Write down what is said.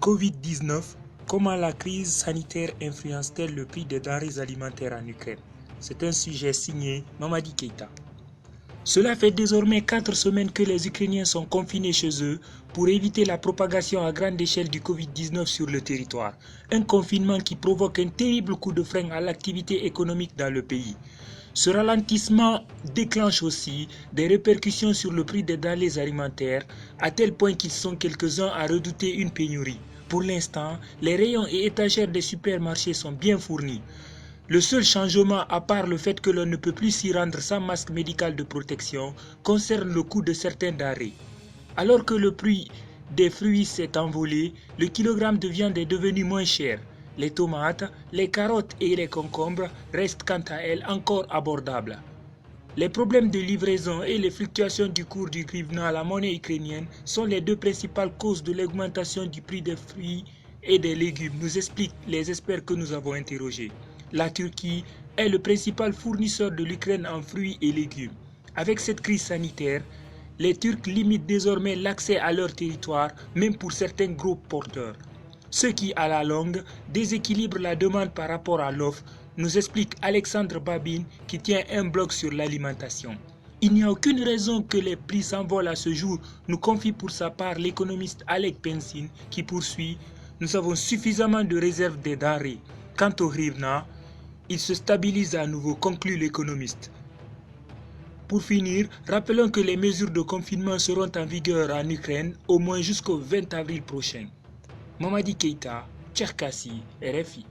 Covid-19, comment la crise sanitaire influence-t-elle le prix des denrées alimentaires en Ukraine? C'est un sujet signé Mamadi Keïta. Cela fait désormais 4 semaines que les Ukrainiens sont confinés chez eux pour éviter la propagation à grande échelle du Covid-19 sur le territoire. Un confinement qui provoque un terrible coup de frein à l'activité économique dans le pays. Ce ralentissement déclenche aussi des répercussions sur le prix des denrées alimentaires, à tel point qu'ils sont quelques-uns à redouter une pénurie. Pour l'instant, les rayons et étagères des supermarchés sont bien fournis. Le seul changement, à part le fait que l'on ne peut plus s'y rendre sans masque médical de protection, concerne le coût de certains denrées. Alors que le prix des fruits s'est envolé, le kilogramme de viande est devenu moins cher. Les tomates, les carottes et les concombres restent quant à elles encore abordables. Les problèmes de livraison et les fluctuations du cours du hryvnia, la monnaie ukrainienne, sont les deux principales causes de l'augmentation du prix des fruits et des légumes, nous expliquent les experts que nous avons interrogés. La Turquie est le principal fournisseur de l'Ukraine en fruits et légumes. Avec cette crise sanitaire, les Turcs limitent désormais l'accès à leur territoire, même pour certains gros porteurs. Ce qui, à la longue, déséquilibre la demande par rapport à l'offre, nous explique Alexandre Babin qui tient un blog sur l'alimentation. Il n'y a aucune raison que les prix s'envolent à ce jour, nous confie pour sa part l'économiste Alec Pensin qui poursuit « Nous avons suffisamment de réserves des denrées. Quant au hryvnia, il se stabilise à nouveau », conclut l'économiste. Pour finir, rappelons que les mesures de confinement seront en vigueur en Ukraine au moins jusqu'au 20 avril prochain. Mamadi Keïta, Tcherkassi, RFI.